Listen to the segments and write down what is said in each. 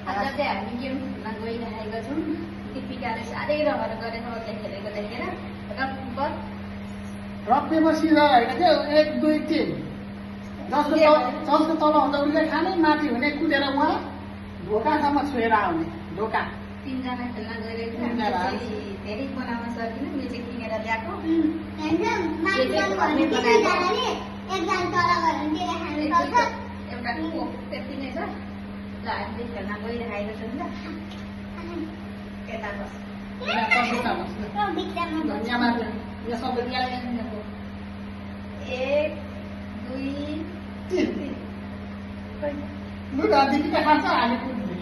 आज चाहिँ हामी गेममा गइरहेका छौँ। दिपिकाले साह्रै रमाइलो गरेर खेलेको देखेर रक पेपर सिजर होइन क्या 1 2 3 जसको तल हुन्छ उसले खाने माथि हुने कुदेर उहाँ ढोकासम्म छोएर आउने ढोका 3 जना खेल्न गइरहेको थियो। हामी चाहिँ धेरै बनाउन सकिनँ। यो चाहिँ किनेर ल्याएको एउटा कोक त्यति नै छ। ल हामी खेल्न गइरहेको छौँ। ल यता बस यो सबै ल्याएर 1 2 3 लु त दिपिका खान्छ हामी कुद्ने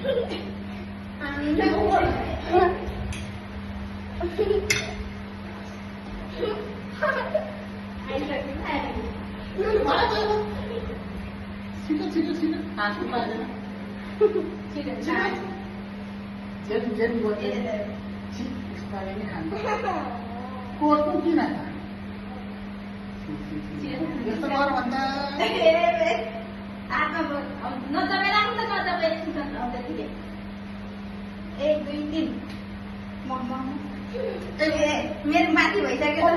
छिटो छिटो छिटो हाँस्नु पर्दैन झेन कोर्टको किन यस्तो गर भन्दा मेरो माथि भइसक्यो।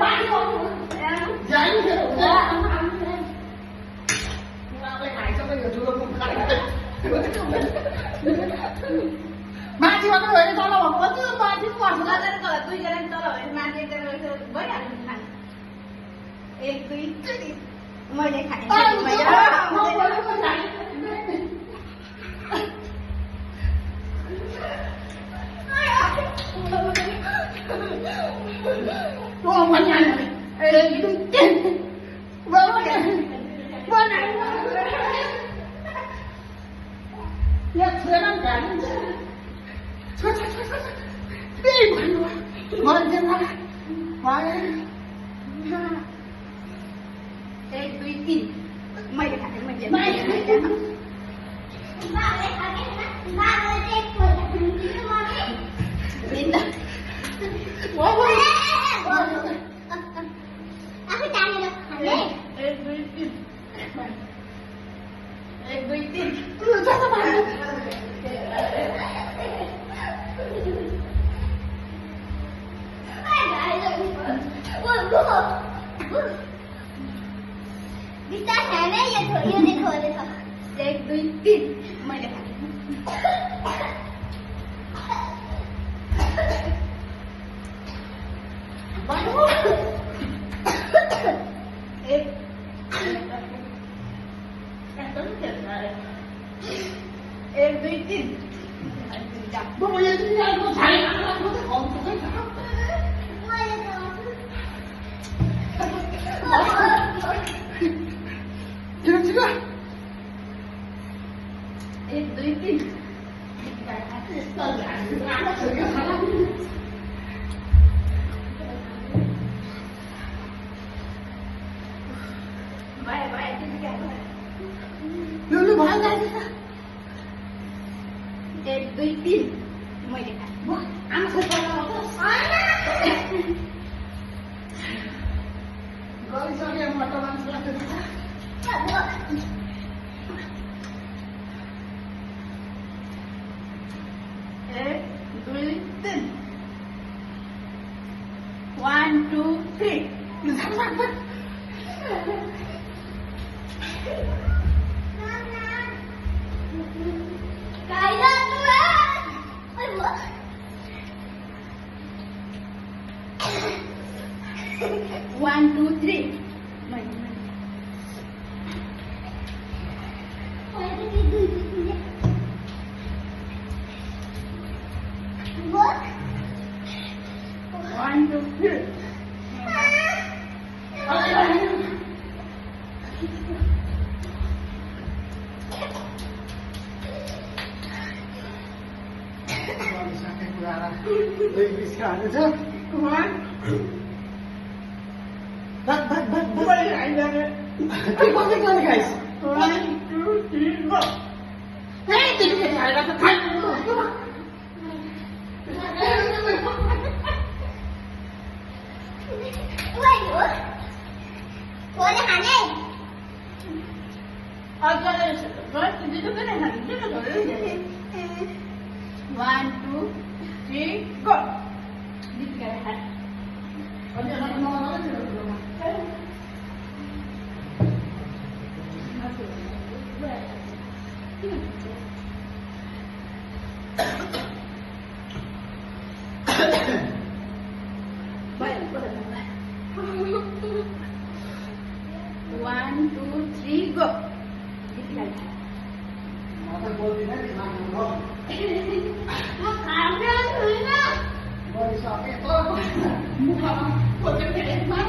माथि मात्र होइन तल भएको माथि पर्छ 2 जना तल भयो माथि एकजना भइहाल्नु खाने 1 2 3 मैले खाने One, two, three, go. म त बोल्दिनँ नि माग्नु गरिसकेँ त मुखमा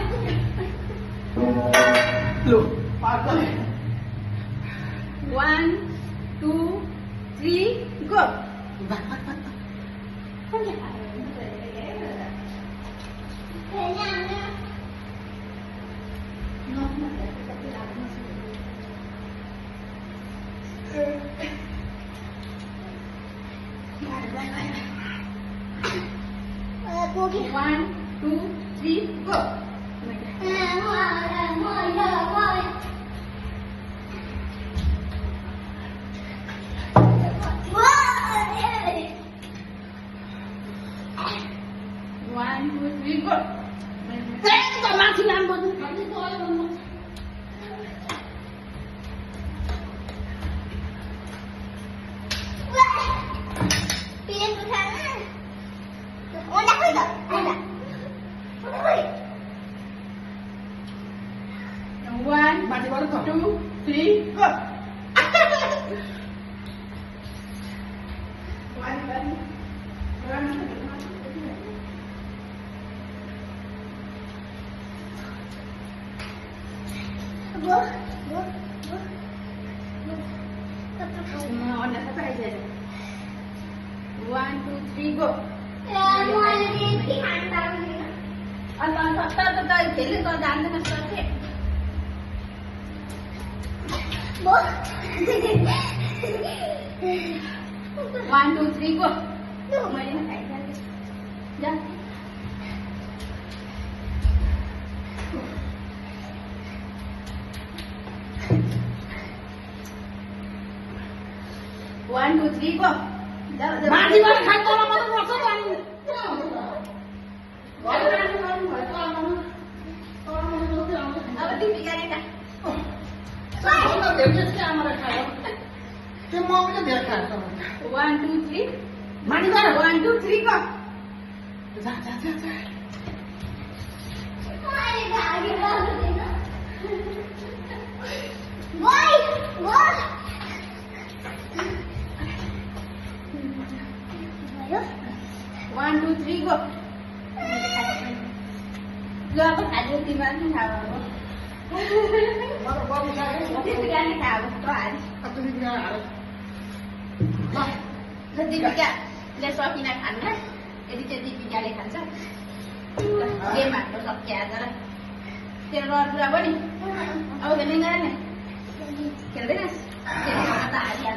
लु पार्छ नि 1, 2, 3, go. One, two, three, go. One, two, three, go. माथि नाम बज्नु One, माथिबाट त 2, 3, go. One, two, three, go. अन्त सत्तर त खेल्नु त जान्दैन सके One, two, three, go. मैले खाइसकेँ जा One, two, three, go. माथिबाट खान्छ र मात्र बस्छ त अब तिमी गाडी खा आमालाई खायो त्यो म पनि धेरै खान्छ 1, 2, 3. माथिबाट 1, 2, 3, go. जा जा जा जा One, two, three, go. Lo apa kaji di mana tahu? Jadi kan tahu tuan. Jadi juga lesok ini kan kan? Jadi pinjali kan sah. Dia mah besok ya ada lah. Kira berapa nih? Oh kedengaran nih? Kira beres? Jadi kata aja.